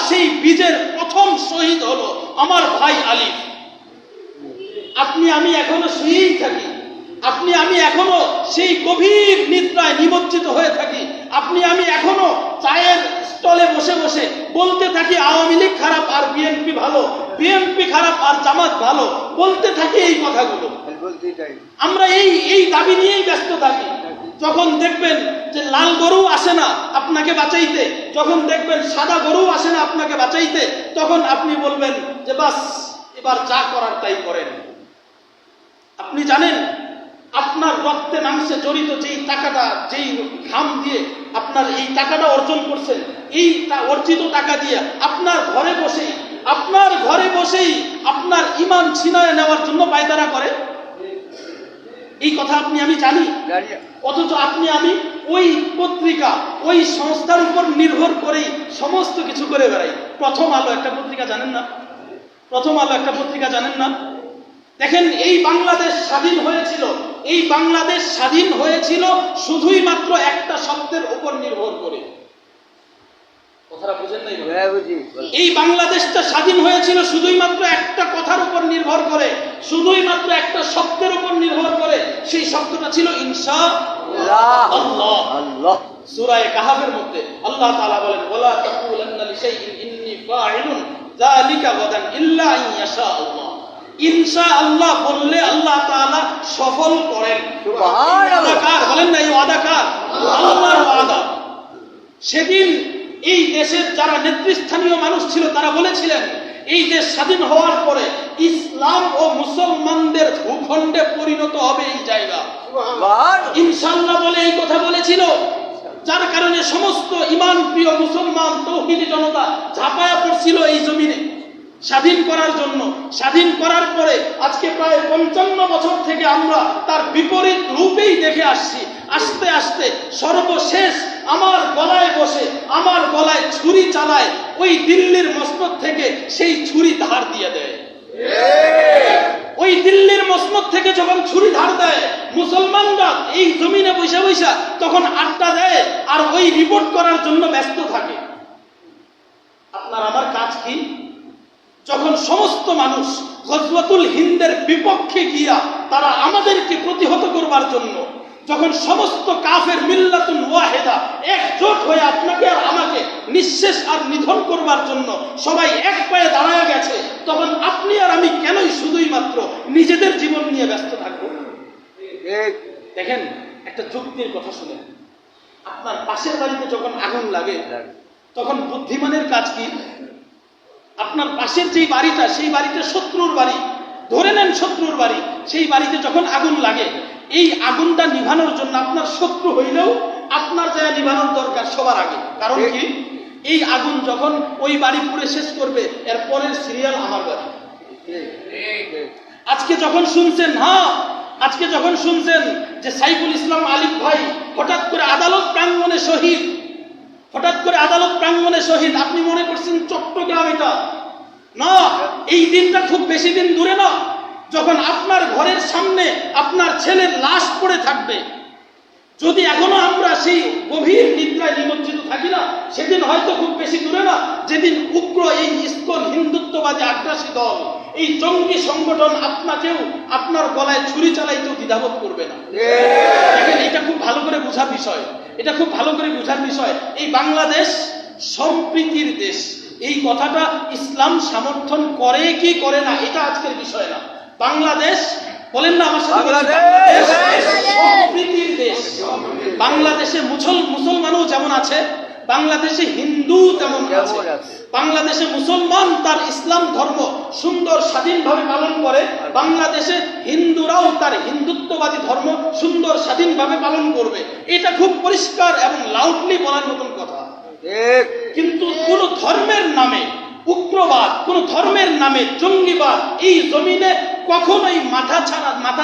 সেই বীজের প্রথম শহীদ হলো আমার ভাই আলিফ। আপনি আমি এখনো শুয়েই থাকি, আপনি আমি এখনো সেই গভীর নিদ্রায় নিমজ্জিত হয়ে থাকি, আপনি আমি এখনো চায়ের স্টলে বসে বসে বলতে থাকি আওয়ামী লীগ খারাপ আর বিএনপি ভালো, বিএনপি খারাপ আর জামাত ভালো, বলতে থাকি এই কথাগুলো। আমরা এই দাবি নিয়েই ব্যস্ত থাকি। যখন দেখবেন যে লাল গরু আসে না আপনাকে বাঁচাইতে, যখন দেখবেন সাদা গরু আসে না আপনাকে বাঁচাইতে, তখন আপনি বলবেন যে বাস এবার যা করার তাই করেন। আপনি জানেন আপনার রক্তে মাংসে জড়িত যেই টাকাটা, যেই ঘাম দিয়ে আপনার এই টাকাটা অর্জন করছেন, এই অর্জিত টাকা দিয়ে আপনার ঘরে বসেই আপনার ঈমান ছিনায় নেওয়ার জন্য পায়তারা করে। এই কথা আপনি আমি জানি, অথচ আপনি আমি ওই পত্রিকা, ওই সংস্থার উপর নির্ভর করেই সমস্ত কিছু করে বেড়াই। প্রথম আলো একটা পত্রিকা জানেন না? প্রথম আলো একটা পত্রিকা জানেন না? দেখেন, এই বাংলাদেশ স্বাধীন হয়েছিল, এই বাংলাদেশ স্বাধীন হয়েছিল শুধুই মাত্র একটা শব্দের উপর নির্ভর করে। কথাটা বুঝেন নাই? এই বাংলাদেশটা স্বাধীন হয়েছিল শুধুই মাত্র একটা কথার উপর নির্ভর করে, শুধুই মাত্র একটা শব্দের উপর নির্ভর করে। সেই শব্দটা ছিল ইনশাআল্লাহ। সূরা কাহফের মধ্যে আল্লাহ তাআলা বলেন, ওয়ালা তাকুলান্না লিশাইইন ইন্নী ফাইলুন যালিকা গাদান ইল্লা আন ইয়াশাআল্লাহ। ইনশাআল্লাহ বললে আল্লাহ তাআলা সফল করেন। সুবহানাল্লাহ। বলেন না, এই ওয়াদা কার? আল্লাহর ওয়াদা। সেদিন এই দেশের যারা নেতৃস্থানীয় মানুষ ছিল তারা বলেছিলেন এই দেশ স্বাধীন হওয়ার পরে ইসলাম ও মুসলমানদের ভূখণ্ডে পরিণত হবে এই জায়গা। ইনশাআল্লাহ বলে এই কথা বলেছিল, যার কারণে সমস্ত ঈমান প্রিয় মুসলমান তৌহিদি জনতা ঝাঁপায়া পড়ছিল এই জমিনে স্বাধীন করার জন্য। স্বাধীন করার পরে আজকে প্রায় 55 বছর থেকে আমরা তার বিপরীত রূপেই দেখে আসছি। আস্তে আস্তে সর্বশেষ আমার গলায় বসে আমার গলায় ছুরি চালায় ওই দিল্লির মসনদ থেকে সেই ছুরি ধার দিয়ে দেয়। ওই দিল্লির মসনদ থেকে যখন ছুরি ধার দেয়, মুসলমানরা এই জমিনে বৈশা বৈশা তখন আড্ডা দেয় আর ওই রিপোর্ট করার জন্য ব্যস্ত থাকে। আপনার আমার কাজ কি? যখন সমস্ত মানুষ গজওয়াতুল হিন্দের বিপক্ষে গিয়া তারা আমাদেরকে প্রতিহত করবার জন্য, যখন সমস্ত কাফের মিল্লাতুন ওয়াহিদা একজোট হয়ে আপনাকে আর আমাকে নিঃশেষ আর নিধন করবার জন্য সবাই এক পায়ে দাঁড়ায় গেছে, তখন আপনি আর আমি কেনই শুধুই মাত্র নিজেদের জীবন নিয়ে ব্যস্ত থাকবো? দেখেন, একটা যুক্তির কথা শুনেন। আপনার পাশের বাড়িতে যখন আগুন লাগে তখন বুদ্ধিমানের কাজ কি? আপনার পাশের যে বাড়িটা, সেই বাড়িটা শত্রুর বাড়ি, ধরে নেন শত্রুর বাড়ি, সেই বাড়িতে যখন আগুন লাগে, এই আগুনটা নিভানোর জন্য আপনার শত্রু হইলেও আপনার জায়গা নিভানোর দরকার সবার আগে। কারণ কি? এই আগুন যখন ওই বাড়ি পুড়ে শেষ করবে, এর পরের সিরিয়াল আমার বাড়ি। আজকে যখন শুনছেন যে সাইফুল ইসলাম আলিফ ভাই হঠাৎ করে আদালত প্রাঙ্গণে শহীদ, আপনি মনে করছেন চট্টগ্রাম এটা না। এই দিনটা খুব বেশি দিন দূরে না, যখন আপনার ঘরের সামনে আপনার ছেলের লাশ পড়ে থাকবে। যদি এখনো আমরা সেই গভীর নিদ্রায় নিমজ্জিত থাকি না, সেদিন হয়তো খুব বেশি দূরে না, যেদিন উগ্র এই ইসকন হিন্দুত্ববাদী আগ্রাসী দল, এই জঙ্গি সংগঠন আপনাকেও আপনার গলায় ছুরি চালাইতেও দ্বিধাবোধ করবে না। দেখেন, এটা খুব ভালো করে বোঝার বিষয়, এটা খুব ভালো করে বোঝার বিষয়। এই বাংলাদেশ সম্প্রীতির দেশ, এই কথাটা ইসলাম সমর্থন করে কি করে না এটা আজকের বিষয় না। বাংলাদেশ, বলেন না আমার সাথে, সম্প্রীতির দেশ। বাংলাদেশে মুসলমানও যেমন আছে, বাংলাদেশে হিন্দু তেমন আছে। বাংলাদেশে মুসলমান তার ইসলাম ধর্ম সুন্দর স্বাধীনভাবে পালন করে, বাংলাদেশে হিন্দুরাও তার হিন্দুত্ববাদী ধর্ম সুন্দর স্বাধীনভাবে পালন করবে। এটা খুব পরিষ্কার এবং লাউডলি বলার মতন কথা। কিন্তু কোন ধর্মের নামে উগ্রবাদ, কোন ধর্মের নামে জঙ্গিবাদ এই জমিনে কখনোই মাথা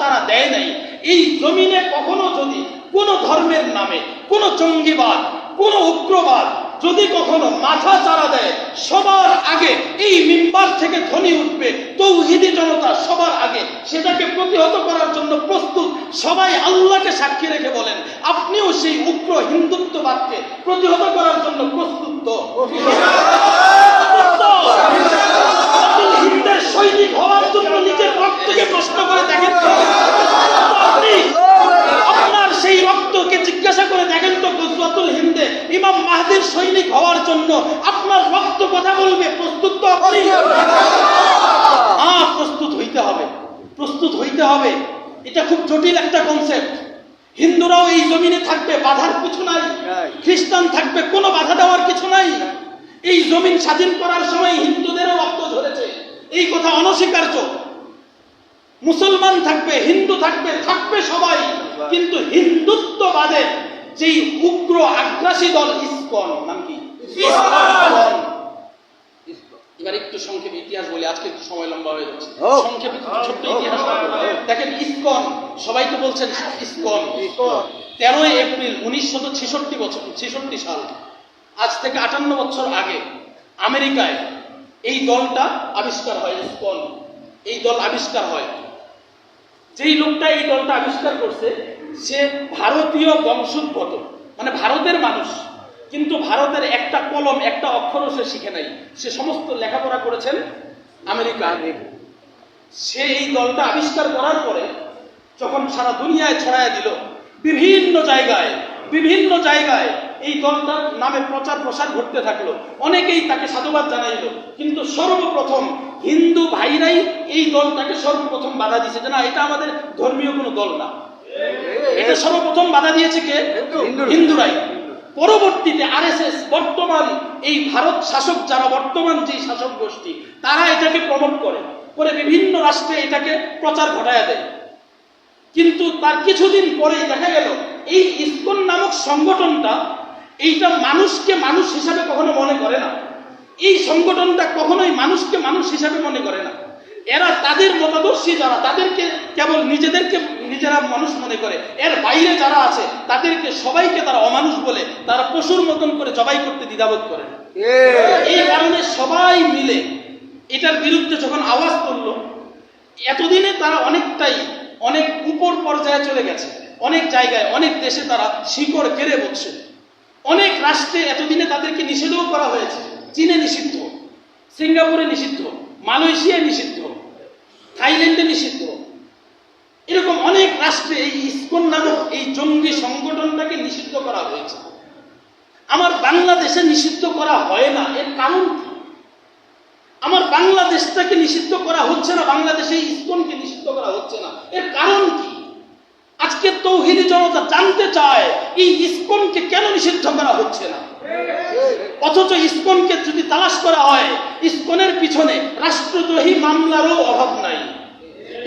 চাড়া দেয় নাই। এই জমিনে কখনো যদি কোন ধর্মের নামে কোন জঙ্গিবাদ, কোন উগ্রবাদ যদি কখনো মাথা চাড়া দেয়, সবার আগে এই মিম্বার থেকে ধ্বনি উঠবে তৌহিদি জনতা, সবার আগে সেটাকে প্রতিহত করার জন্য প্রস্তুত। সবাই আল্লাহকে সাক্ষী রেখে বলেন, আপনিও সেই উগ্র হিন্দুত্ববাদকে প্রতিহত করার জন্য প্রস্তুত তো? আপনার রক্ত কথা বলবে, প্রস্তুত তো আপনি? প্রস্তুত হইতে হবে, প্রস্তুত হইতে হবে। এটা খুব জটিল একটা কনসেপ্ট। হিন্দুরাও এই জমিনে থাকবে, বাধার কিছু নাই। খ্রিস্টান থাকবে, কোনো বাধা দেওয়ার কিছু নাই। এই জমিন স্বাধীন করার সময় হিন্দুদেরও রক্ত ঝরেছে, এই কথা অনস্বীকার্য। মুসলমান থাকবে, হিন্দু থাকবে, থাকবে সবাই, কিন্তু হিন্দুত্ববাদের যেই উগ্র আগ্রাসী দল ইসকন, নাম কি? এবার একটু সংক্ষেপে ইতিহাস বলি, আজকে একটু সময় লম্বা হয়ে যাচ্ছে। সংক্ষেপে ছোট্ট ইতিহাস দেখেন। ইসকন, সবাই তো বলছেন ইসকন। 13 এপ্রিল 1966 সাল, আজ থেকে 58 বছর আগে আমেরিকায় এই দলটা আবিষ্কার হয়। ইসকন, এই দল আবিষ্কার হয়। যেই লোকটা এই দলটা আবিষ্কার করছে সে ভারতীয় বংশোদ্ভূত, মানে ভারতের মানুষ, কিন্তু ভারতের একটা কলম, একটা অক্ষরও সে শিখে নাই। সে সমস্ত লেখাপড়া করেছেন আমেরিকায়। সে এই দলটা আবিষ্কার করার পরে যখন সারা দুনিয়ায় ছড়ায় দিল, বিভিন্ন জায়গায় এই দলটার নামে প্রচার প্রসার ঘটতে থাকলো। অনেকেই তাকে সাধুবাদ জানাইলো, কিন্তু সর্বপ্রথম হিন্দু ভাইরাই এই দলটাকে সর্বপ্রথম বাধা দিয়েছে যে না, এটা আমাদের ধর্মীয় কোনো দল না। এটা সর্বপ্রথম বাধা দিয়েছে কে? হিন্দুরাই। পরবর্তীতে আরএসএস, বর্তমান এই ভারত শাসক যারা, বর্তমান যে শাসক গোষ্ঠী, তারা এটাকে প্রমোট করে বিভিন্ন রাষ্ট্রে এটাকে প্রচার ঘটায়া দেয়। কিন্তু তার কিছুদিন পরেই দেখা গেল এই ইসকন নামক সংগঠনটা, এইটা মানুষকে মানুষ হিসাবে কখনো মনে করে না। এই সংগঠনটা কখনোই মানুষকে মানুষ হিসাবে মনে করে না। এরা তাদের মতাদর্শী যারা, তাদেরকে কেবল নিজেরা মানুষ মনে করে। এর বাইরে যারা আছে তাদেরকে সবাইকে তারা অমানুষ বলে, তারা পশুর মতন করে জবাই করতে দ্বিধাবোধ করে। এই কারণে সবাই মিলে এটার বিরুদ্ধে যখন আওয়াজ তুলল, এতদিনে তারা অনেক উপর পর্যায়ে চলে গেছে। অনেক জায়গায়, অনেক দেশে তারা শিকড় কেড়ে বসছে। অনেক রাষ্ট্রে এতদিনে তাদেরকে নিষেধও করা হয়েছে। চীনে নিষিদ্ধ, সিঙ্গাপুরে নিষিদ্ধ, মালয়েশিয়ায় নিষিদ্ধ, থাইল্যান্ডে নিষিদ্ধ। এরকম অনেক রাষ্ট্রে এই ইসকন নামক এই জঙ্গি সংগঠনটাকে নিষিদ্ধ করা হয়েছে। আমার বাংলাদেশে নিষিদ্ধ করা হয় না, এর কারণ কি? আমার বাংলাদেশটাকে নিষিদ্ধ করা হচ্ছে না, বাংলাদেশে ইসকনকে নিষিদ্ধ করা হচ্ছে না, এর কারণ কি? আজকে তৌহিদি জনতা জানতে চায় এই ইসকনকে কেন নিষিদ্ধ করা হচ্ছে না। অথচ ইসকনকে যদি তালাশ করা হয়, ইসকনের পিছনে রাষ্ট্রদ্রোহী মামলারও অভাব নাই।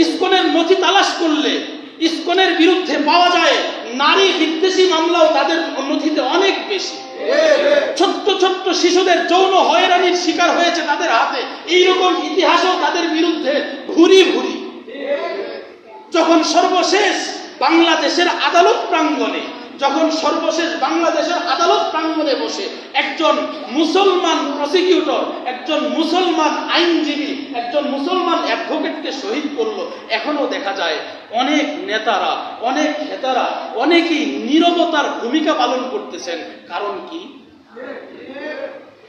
ইসকনের নথি তালাশ করলে ইসকনের বিরুদ্ধে পাওয়া যায় নারী বিদ্বেষী মামলাও তাদের নথিতে অনেক বেশি। ছোট্ট ছোট্ট শিশুদের যৌন হয়রানির শিকার হয়েছে তাদের হাতে, এইরকম ইতিহাসও তাদের বিরুদ্ধে ভুরি ভুরি। যখন সর্বশেষ বাংলাদেশের আদালত প্রাঙ্গণে বসে একজন মুসলমান প্রসিকিউটর, একজন মুসলমান আইনজীবী, একজন মুসলমান অ্যাডভোকেটকে শহীদ করলো, এখনো দেখা যায় অনেক নেতারা, অনেক নেতারা, অনেকেই নীরবতার ভূমিকা পালন করতেছেন। কারণ কি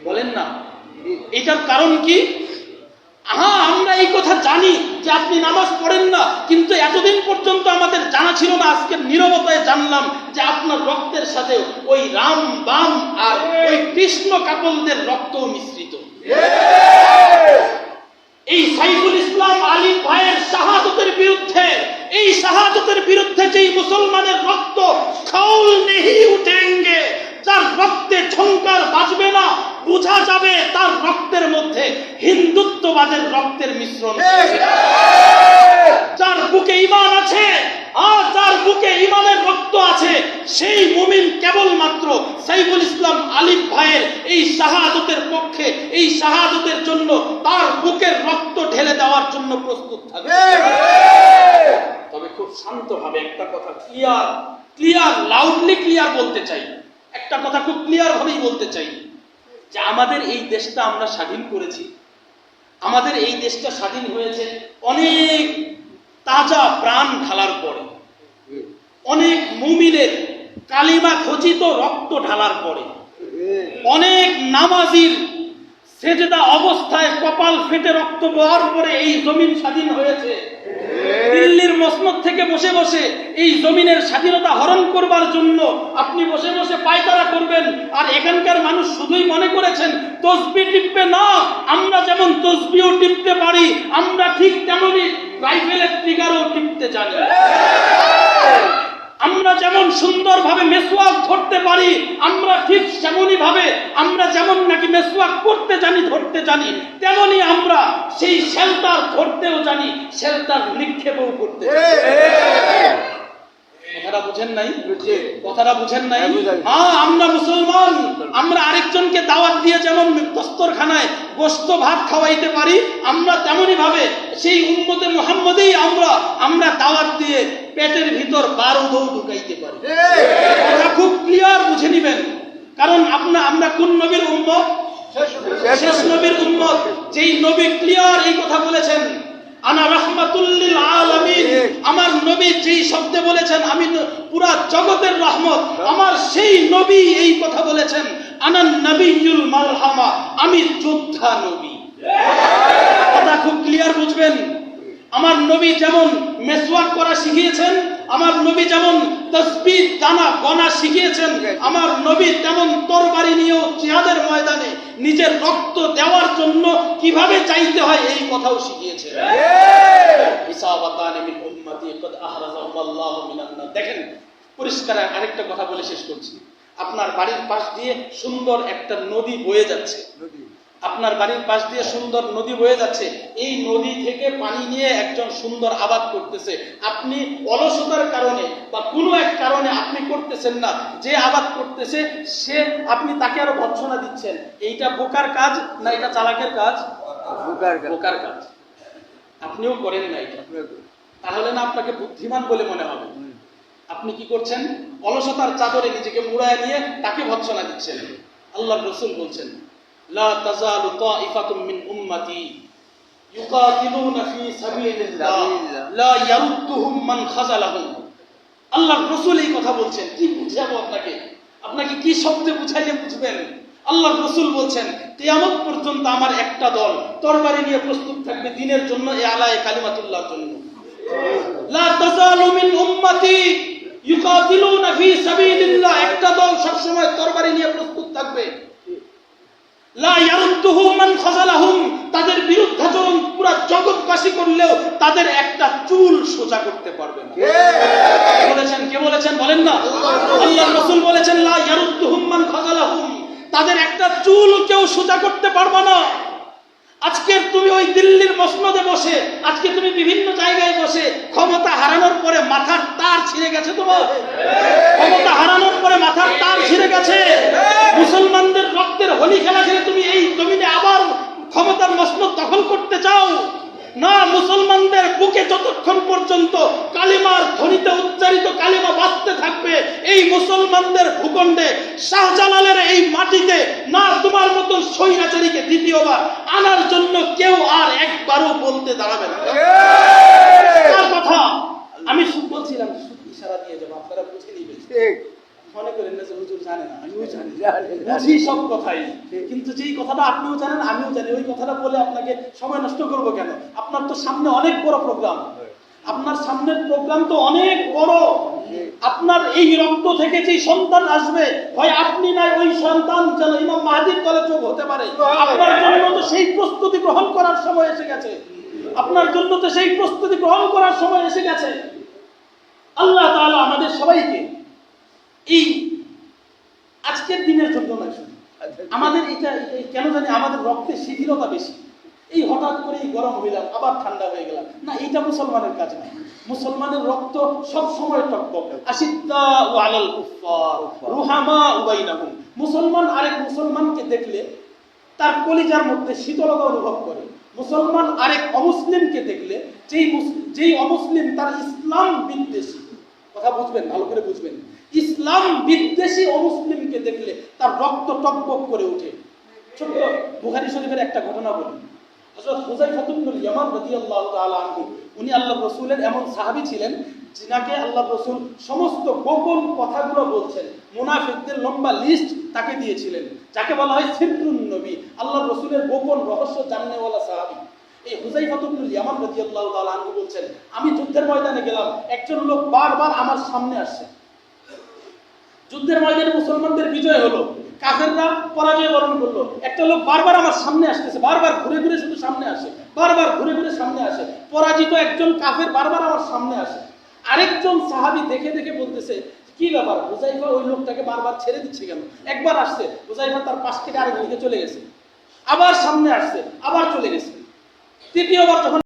বলেন না? এটার কারণ কি? আমরা এই কথা জানি যে আপনি নামাজ পড়েন না, কিন্তু এতদিন পর্যন্ত আমাদের জানা ছিল না। আজকে নীরবতায় জানলাম যে আপনার রক্তের সাথে ওই রাম, বাম আর ওই কৃষ্ণ কাপলদের রক্তও মিশ্রিত। এই সাইফুল ইসলাম আলী ভাইয়ের শাহাদতের বিরুদ্ধে যেই মুসলমানের রক্ত খৌল নেহি উঠেঙ্গে, যার রক্তে ঝংকার বাজবে না, বোঝা যাবে তার রক্তের মধ্যে হিন্দুত্ববাদের রক্তের মিশ্রণ। যার বুকে ঈমান আছে, যার বুকে ঈমানের রক্ত আছে, সেই মুমিন কেবলমাত্র সাইফুল ইসলাম আলী ভাইয়ের এই শাহাদতের পক্ষে, এই শাহাদতের জন্য তার বুকের রক্ত ঢেলে দেওয়ার জন্য প্রস্তুত থাকবে। তবে খুব শান্তভাবে একটা কথা ক্লিয়ার লাউডলি ক্লিয়ার বলতে চাই, একটা কথা খুব ক্লিয়ার ভাবেই বলতে চাই যে আমাদের এই দেশটা আমরা স্বাধীন করেছি। আমাদের এই দেশটা স্বাধীন হয়েছে অনেক তাজা প্রাণ ঢালার পরে, অনেক মুমিনের কালিমা খচিত রক্ত ঢালার পরে, অনেক নামাজির সেজদা অবস্থায় কপাল ফেটে রক্ত বহার পরে এই জমিন স্বাধীন হয়েছে। দিল্লির মসনদ থেকে বসে বসে এই জমিনের স্বাধীনতা হরণ করবার জন্য আপনি বসে বসে পায়তারা করবেন, আর এখানকার মানুষ শুধুই মনে করেছেন তসবিহ টিপবে। না, আমরা যেমন তসবিহও টিপতে পারি, আমরা ঠিক তেমনই রাইফেলের ট্রিগারও টিপতে জানি। আমরা যেমন সুন্দরভাবে মেসওয়াক ধরতে পারি, আমরা ঠিক তেমনই ভাবে আমরা যেমন নাকি মেসওয়াক করতে জানি, ধরতে জানি, তেমনি আমরা সেই শেল্টার ধরতেও জানি, শেল্টার নিক্ষেপও করতে জানি। কথাটা বুঝেন নাই? কথাটা বুঝেন নাই? হ্যাঁ, আমরা মুসলমান, আমরা আরেকজনকে দাওয়াত দিয়ে যেমন দস্তরখানায় গোশত ভাত খাওয়াইতে পারি, আমরা তেমনি ভাবে সেই উম্মতে মুহাম্মদেই আমরা দাওয়াত দিয়ে পেটের ভিতর বারুদও ঢুকাইতে পারি। কথা খুব ক্লিয়ার বুঝে নিবেন। কারণ আমরা কোন নবীর উম্মত? শেষ নবীর উম্মত। যেই নবী ক্লিয়ার এই কথা বলেছেন, আনা রাহমাতুল লিল আলামিন, আমার নবী যেই শব্দে বলেছেন আমি পুরা জগতের রহমত, আমার সেই নবী এই কথা বলেছেন, আনান নবিয়ুল মারহামা, আমি যোদ্ধা নবী। কথা খুব ক্লিয়ার বুঝবেন। আমার নবী যেমন মেসওয়াক করা শিখিয়েছেন, আমার নবী যেমন তাসবিহ দানা গনা শিখিয়েছেন, আমার নবী তেমন তরবারি নিয়েও জিহাদের ময়দানে নিজের রক্ত দেওয়ার জন্য কিভাবে চাইতে হয় এই কথাও শিখিয়েছেন। ইসাবাতানি মিন উম্মতি কদ আহরাজাহুল্লাহু মিনান নার। দেখেন, পরিষ্কার আরেকটা কথা বলে শেষ করছি। আপনার বাড়ির পাশ দিয়ে সুন্দর একটা নদী বয়ে যাচ্ছে, আপনার বাড়ির পাশ দিয়ে সুন্দর নদী বয়ে যাচ্ছে, এই নদী থেকে পানি নিয়ে একজন সুন্দর আবাদ করতেছে। আপনি অলসতার কারণে বা কোনো এক কারণে আপনি করতেছেন না, যে আবাদ করতেছে আপনি তাকে আরো ভৎসনা দিচ্ছেন। এইটা বোকার কাজ না এটা চালাকের কাজ? বোকার কাজ। আপনিও করেন না এটা, তাহলে না আপনাকে বুদ্ধিমান বলে মনে হবে। আপনি কি করছেন? অলসতার চাদরে নিজেকে মুড়ায় নিয়ে তাকে ভৎসনা দিচ্ছেন। আল্লাহর রাসূল বলছেন, লা তাজালু তাইফাতুম মিন উম্মতি ইউকাতিলুনা ফি সাবিলিল্লাহ লা ইয়ারুদ্দুহুম মান খাযালাহুম। আল্লাহর রাসূল এই কথা বলছেন। কি বুঝাবো আপনাকে? আপনাকে কি শব্দে বুঝাইলে বুঝবেন? আল্লাহর রাসূল বলছেন, কিয়ামত পর্যন্ত আমার একটা দল তরবারি নিয়ে প্রস্তুত থাকবে দ্বীনের জন্য, এ আলায়ে কালিমাতুল্লাহর জন্য। লা তাজালু মিন উম্মতি ইউকাতিলুনা ফি সাবিলিল্লাহ, একটা দল সব সময় তরবারি নিয়ে প্রস্তুত থাকবে। লা ইয়ারুদ্দুহু মান খাযালাহুম, তাদের বিরুদ্ধাচরণ পুরো জগৎবাসী করলেও তাদের একটা চুল সোজা করতে পারবে না। বলেছেন কে? বলেছেন বলেন না? আল্লাহর রাসূল বলেছেন, লা ইয়ারুদ্দুহুম মান খাযালাহুম, তাদের একটা চুল কেউ সোজা করতে পারবে না। আজকে তুমি ওই দিল্লির মসনদে বসে, আজকে তুমি বিভিন্ন জায়গায় বসে ক্ষমতা হারানোর পরে মাথার তার ছিঁড়ে গেছে। তোমার ক্ষমতা হারানোর পরে মাথার তার ছিঁড়ে গেছে। মুসলমানদের রক্তের হোলি খেলা খেলে তুমি এই জমিনে আবার ক্ষমতার মসনদ দখল করতে চাও না। মুসলমানদের বুকে যতক্ষণ পর্যন্ত কালিমার ধ্বনিতে উচ্চারিত কালিমা বাজতে থাকবে, এই মুসলমানদের ভূখণ্ডে শাহজালালের এই মাটিতে না তোমার মতন স্বৈরাচারীকে দ্বিতীয়বার আনার জন্য কেউ আর একবারও বলতে দাঁড়াবে না। তার কথা আমি বলছিলাম, ইশারা দিয়ে যাবো, আপনারা বুঝে নিবেন। মনে করেন না যে হুজুর জানে না, আমিও জানি, বুঝি সব কথাই, কিন্তু যেই কথাটা আপনিও জানেন আমিও জানি, ওই কথাটা বলে আপনাকে সময় নষ্ট করবো কেন? আপনার তো সামনে অনেক বড় প্রোগ্রাম, আপনার সামনের প্রোগ্রাম তো অনেক বড়। আপনার এই রক্ত থেকে যে সন্তান আসবে, হয় আপনি নাই ওই সন্তান যেন ইমাম মাহদীর দলে যোগ হতে পারে। আপনার জন্য তো সেই প্রস্তুতি গ্রহণ করার সময় এসে গেছে, আপনার জন্য তো সেই প্রস্তুতি গ্রহণ করার সময় এসে গেছে। আল্লাহ তাআলা আমাদের সবাইকে এই আজকের দিনের জন্য নয়, শুধু আমাদের এটা কেন জানি আমাদের রক্তে শিথিলতা বেশি। এই হঠাৎ করে এই গরম হইলাম, আবার ঠান্ডা হয়ে গেলাম, না এইটা মুসলমানের কাজ না। মুসলমানের রক্ত সব সময় টকবক। আশিদ্দাউ আলাল কুফফার রুহামাউ বাইনাহুম। মুসলমান আরেক মুসলমানকে দেখলে তার কলিজার মধ্যে শীতলতা অনুভব করে। মুসলমান আরেক অমুসলিমকে দেখলে যেই অমুসলিম তার ইসলাম বিদ্বেষী, কথা বুঝবেন, ভালো করে বুঝবেন, ইসলাম বিদ্বেষী অমুসলিমকে দেখলে তার রক্ত টকবক করে ওঠে। ছোট্ট বুখারী শরীফের একটা ঘটনা বলি। হযরত হুযায়ফা ইবনুল ইয়ামান রাদিয়াল্লাহু তাআলা আনহু, উনি আল্লাহর রাসূলের এমন সাহাবী ছিলেন যিনাকে আল্লাহর রাসূল সমস্ত গোপন কথাগুলো বলছেন, মুনাফিকদের লম্বা লিস্ট তাকে দিয়েছিলেন, যাকে বলা হয় সিররুন নবী, আল্লাহর রাসূলের গোপন রহস্য জাননেওয়ালা সাহাবী। এই হুযায়ফা ইবনুল ইয়ামান রাদিয়াল্লাহু তাআলা আনহু বলছেন, আমি যুদ্ধের ময়দানে গেলাম, একজন লোক বারবার আমার সামনে আসছে। যুদ্ধের ময়দানে মুসলমানদের বিজয় হলো, কাফেররা পরাজয় বরণ করলো, একটা লোক বারবার আমার সামনে আসতেছে, বারবার ঘুরে ঘুরে শুধু সামনে আসে, বারবার ঘুরে ঘুরে সামনে আসে। পরাজিত একজন কাফের বারবার আমার সামনে আসে। আরেকজন সাহাবী দেখে দেখে বলতেছে, কি ব্যাপার, হুযায়ফা ওই লোকটাকে বারবার ছেড়ে দিচ্ছে কেন? একবার আসছে, হুযায়ফা তার পাশ থেকে আরেক দিকে চলে গেছে, আবার সামনে আসছে, আবার চলে গেছে। তৃতীয়বার যখন